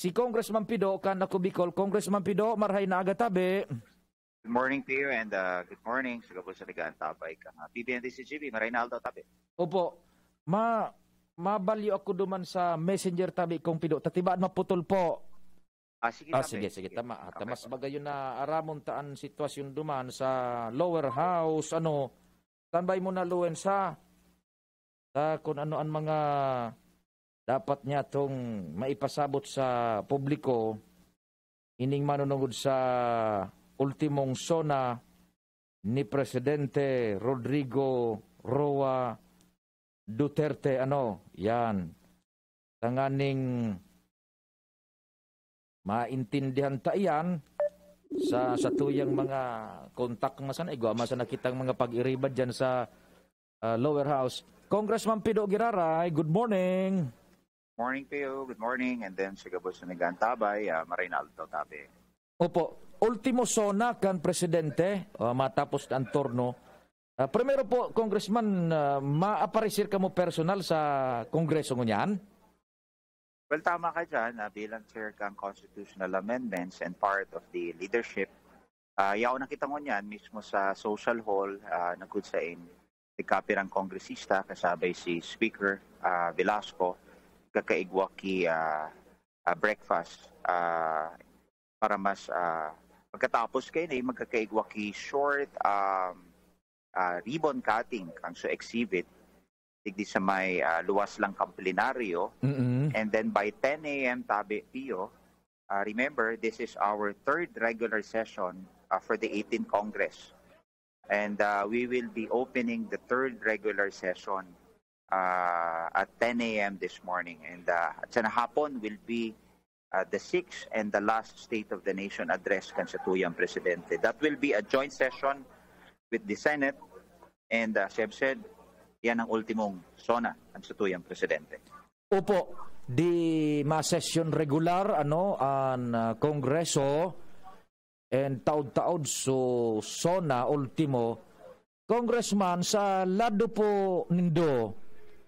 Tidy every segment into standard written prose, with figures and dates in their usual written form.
si Congressman Pido kan ako Bicol. Congressman Pido, marhay na aga tabi. Good morning to you and good morning sa Gabos sa Ligaan Tabay kang PBND CGB, Marinaldo tabi. Opo, mabalyo ako duman sa messenger tabi kong Pido. Tatibaan maputol po. Sige, sige, tama. Tamas bagay yun na aramon taan sitwasyon duman sa lower house, tanbay mo na luwen sa kung ano ang mga dapat niya tong maipasabot sa publiko, ining manunungod sa ultimong sona ni Presidente Rodrigo Roa Duterte, yan, tanganing maintindihan ta iyan sa tuyang mga kontak masan igwa masan nakitang mga pag-iribad dyan sa lower house. Congressman Pido Giraray, good morning. Morning to you, good morning, and then sa Gabos sa Ligaan Tabay, Marinaldo tabi. Opo, ultimo sona kan presidente matapos ang turno. Primero po, Congressman, maaparisir ka mo personal sa kongreso ngunyan? Well, tama ka dyan, bilang chair kang constitutional amendments and part of the leadership. Yaw nakita mo niyan mismo sa social hall, nagkutsain, kapirang kongresista, kasabay si Speaker Velasco, kakaigwa ki breakfast para mas pagkatapos kayo na magkakaigwa ki short ribbon cutting kang so exhibit digdi sa may luwas lang kang plenaryo. And then by 10 a.m. tabi Pio, remember this is our third regular session for the 18th Congress, and we will be opening the third regular session at 10 a.m. this morning, and at sa hapon will be the sixth and the last State of the Nation address kan sa tuyang presidente. That will be a joint session with the Senate, and Seb said, yan ang ultimong sona kan sa tuyang presidente. Opo, di ma-session regular ang Kongreso and taod-taod so sona ultimo. Congressman, sa lado po nindo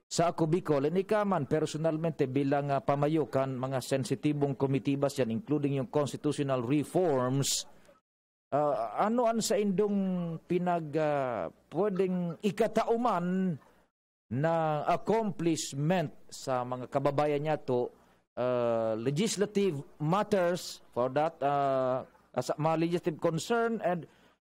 sa ako Bicol, ikaman personalmente bilang pamayukan mga sensitibong komitibas yan, including yung constitutional reforms, ano sa indong pwedeng ikatauman na accomplishment sa mga kababayan niya to legislative matters for that as mga legislative concern, and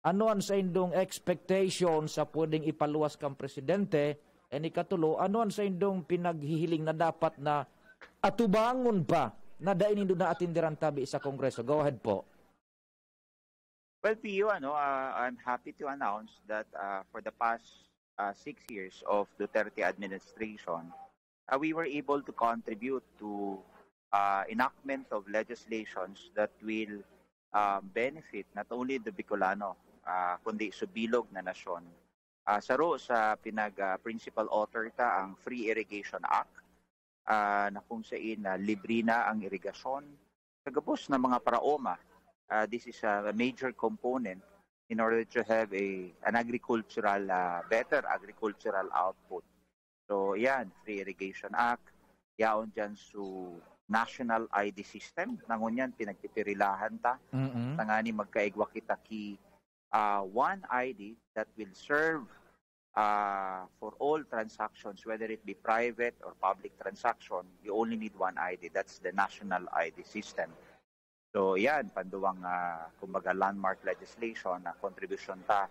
ano sa indong expectation sa pwedeng ipaluwas kang presidente, and ikatulo, ano sa indong pinaghihiling na dapat na atubangon pa na dainin doon na atindiran tabi sa Kongreso? Go ahead po. Well, Pio, I'm happy to announce that for the past 6 years of Duterte administration, we were able to contribute to enactment of legislations that will benefit not only the Bicolano, kundi subilog na nasyon. Sa principal author ta ang Free Irrigation Act, na kung saan libre na ang irigasyon. Kagapos na mga paraoma, this is a major component in order to have an agricultural, better agricultural output. So yan, Free Irrigation Act, yaon dyan su National ID System, nangon yan pinagpipirilahan ta, tangani magkaigwa kita ki one ID that will serve for all transactions, whether it be private or public transaction. You only need one ID. That's the National ID System. So yan, panduwang kumbaga landmark legislation na contribution ta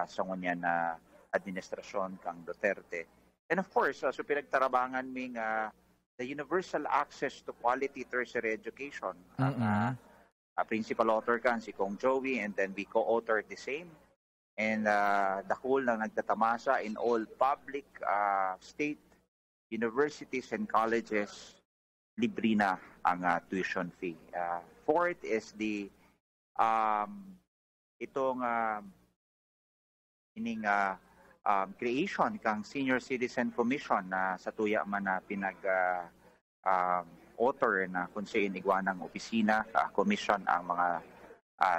sa ngunyan na administrasyon kang Duterte. And of course, so pinagtarabangan ming the universal access to quality tertiary education. Principal author kan si Kong Joey, and then we co-authored the same. And the whole lang nagtatamasa in all public state universities and colleges, libre na ang tuition fee. Fourth is the creation kang Senior Citizen Commission na sa tuya man na author na kung saan igwanang opisina, commission ang mga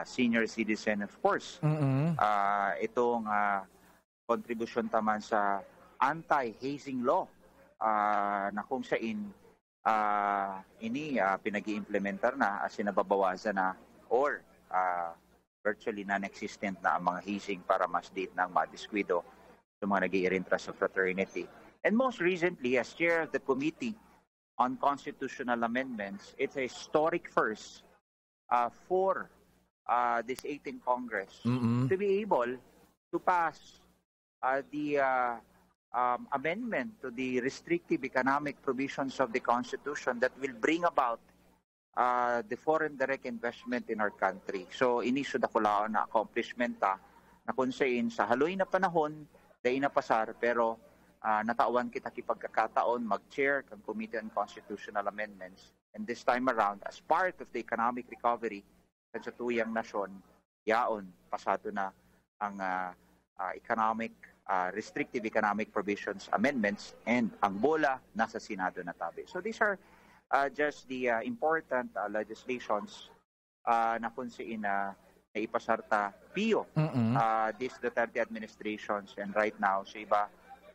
senior citizen, of course. Itong contribution taman sa anti-hazing law na kung saan ini pinag-i-implementar na, sinababawasan na, or virtually non-existent na ang mga hazing para mas diit ng madiskwito sa mga nag-iirintra sa fraternity. And most recently, as chair of the Committee on Constitutional Amendments, it's a historic first for this 18th Congress to be able to pass the amendment to the restrictive economic provisions of the Constitution that will bring about the foreign direct investment in our country. So, inisyo da kulaon na accomplishment na kunsain sa haloy na panahon, day na pasar, pero natawan kita kipagkakataon mag-chair ng Committee on Constitutional Amendments. And this time around, as part of the economic recovery sa tuyang nasyon, yaon, pasado na ang restrictive economic provisions amendments, and ang bola nasa Senado na tabi. So these are just the important legislations na kunsiin na ipasarta PIO this Duterte administrations, and right now sa iba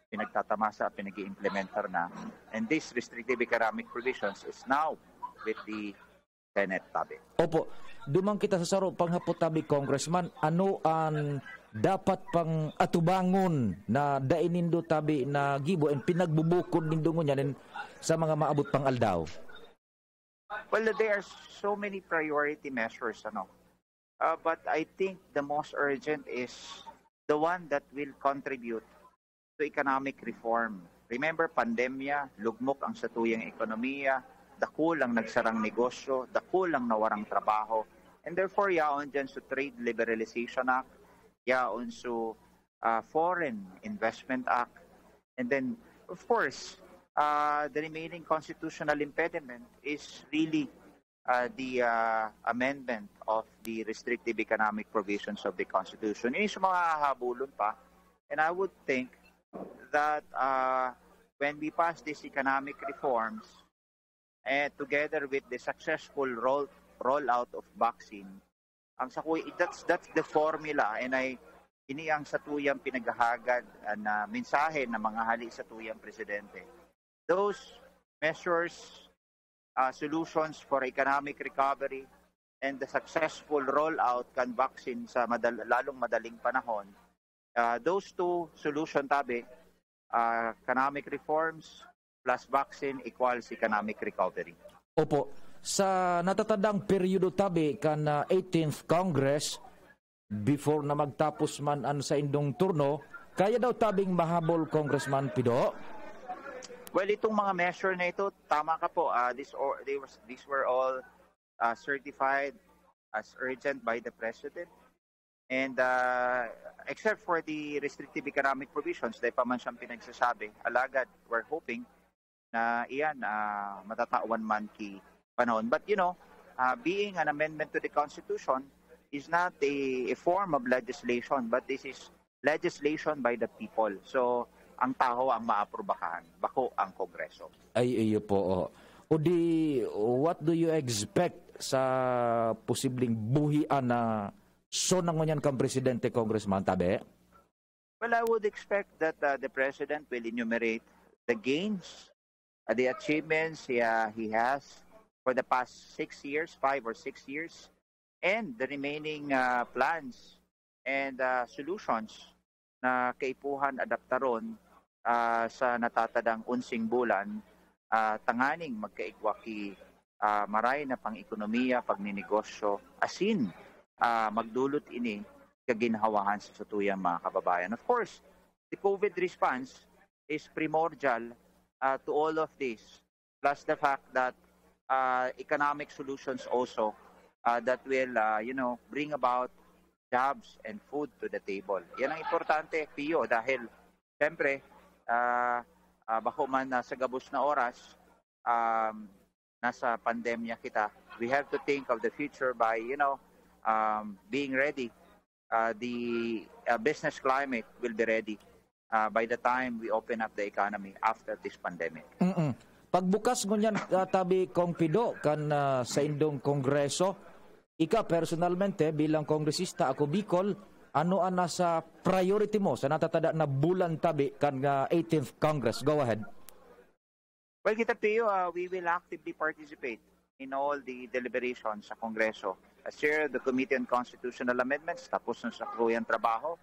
pinagtatamasa, pinag-i-implementar na, and this restrictive economic provisions is now with the Senate tabi. Opo, dumang kita sa saro panghapot tabi, Congressman, ano ang dapat pang atubangon na dainindo tabi na gibo and pinagbubukod nindo ngunyan sa mga maabot pang aldaw? Well, there are so many priority measures, but I think the most urgent is the one that will contribute to economic reform. Remember, pandemya, lugmok ang satuyang ekonomiya, dako lang nagsarang negosyo, dako lang nawarang trabaho, and therefore yaon dyan sa Trade Liberalization Act, yaon sa Foreign Investment Act, and then of course the remaining constitutional impediment is really the amendment of the restrictive economic provisions of the Constitution. Ini sa mga habulon pa, and I would think that when we pass these economic reforms, and together with the successful rollout of vaccine, ang sakuy, that's the formula, and ini ang satuyang pinaghahagad na mensahe ng mga hali satuyang presidente. Those measures, solutions for economic recovery, and the successful rollout kan vaccine sa lalong madaling panahon, those two solution tabi, economic reforms plus vaccine equals economic recovery. Opo, sa natatandang periodo tabi kan 18th Congress, before na magtapos man an sa indong turno, kaya daw tabing mahabol, Congressman Pido? Well, itong mga measure na ito, tama ka po, these were all certified as urgent by the President. And except for the restrictive economic provisions, dahil pa man siyang pinagsasabi, alagad, we're hoping na iyan matatawan man ki panahon. But being an amendment to the Constitution is not a form of legislation, but this is legislation by the people. So, ang tao ang maaprubahan, bako ang Kongreso. Iyo po. O di, what do you expect sa posibleng buhian na nangunyan kang presidente, Congressman tabi? Well, I would expect that the President will enumerate the gains, the achievements he has for the past 5 or 6 years, and the remaining plans and solutions na kaipuhan adaptaron sa natatadang unsing bulan, tanganing magkaigwaki maray na pang-ekonomiya, pagninegosyo, asin magdulot ini kaginhawahan sa satuyang mga kababayan. Of course, the COVID response is primordial to all of this, plus the fact that economic solutions also that will bring about jobs and food to the table. Yan ang importante, Pio, dahil siyempre bako man sa gabos na oras nasa pandemya kita, we have to think of the future by being ready. The business climate will be ready by the time we open up the economy after this pandemic. Pagbukas ngunyan tabi Kong Pido kan sa indong kongreso, ika personalmente bilang kongresista ako Bicol, ano ang nasa priority mo sa natatada na bulan tabi kan 18th Congress? Go ahead. Well, kita Pio, we will actively participate in all the deliberations sa Kongreso. As chair of the Committee on Constitutional Amendments, tapos na sa kruyang trabaho,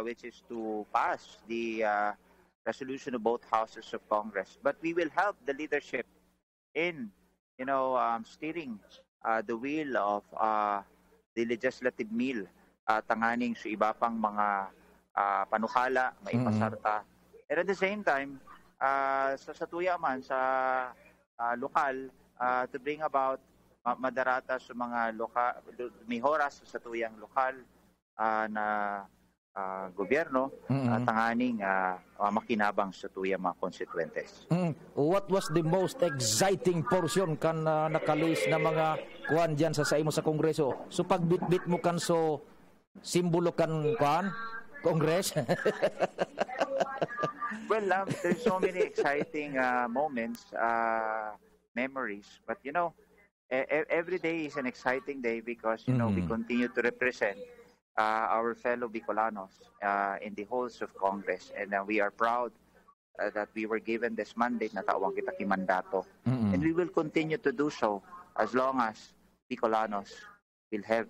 which is to pass the resolution of both houses of Congress. But we will help the leadership in, steering the wheel of the legislative meal, tanganing sa iba pang mga panukala, maipasarta. And at the same time, sa tuya man, sa lokal, to bring about madarata sa mga mihoras sa tuyang lokal na gobyerno, tanganing makinabang sa tuyang mga constituentes. What was the most exciting portion kan nakalis na mga kuan diyan sa imo sa Kongreso? So pagbitbit mo kan so simbolo kan kuan Congress? Well, there's so many exciting moments, memories, but every day is an exciting day because we continue to represent our fellow Bicolanos in the halls of Congress, and we are proud that we were given this mandate na tawag kita kimandato, and we will continue to do so as long as Bicolanos will have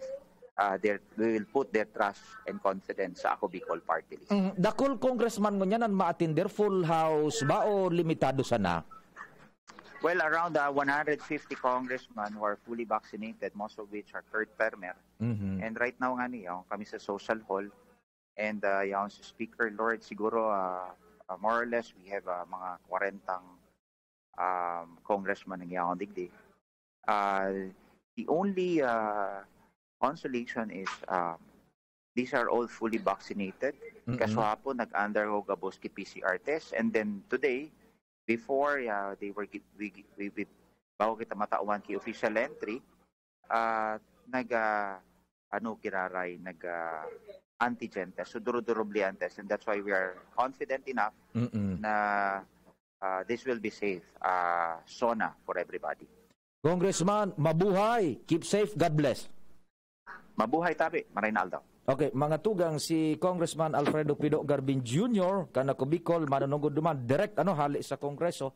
we will put their trust and confidence sa Ako Bicol Party List. Dakol congressman mo niyan ma-attender full house ba o limitado sana? Well, around 150 congressmen who are fully vaccinated, most of which are third termer. And right now nga niyo, kami sa social hall, and yung si Speaker Lord, siguro more or less we have mga 40 congressmen ng yaong digdi. The only consolation is these are all fully vaccinated. Kaswapo nag-undergo gaboski PCR test, and then today, before they were bago kita matauhan ki official entry, antigen test, so duro-duroblian test, and that's why we are confident enough na this will be safe, SONA for everybody. Congressman, mabuhay, keep safe, God bless. Mabuhay tabi, Marinaldo. Okay, mga tugang si Congressman Alfredo Pido Garbin Jr. kanako Bicol manunugod duman direct hali sa Kongreso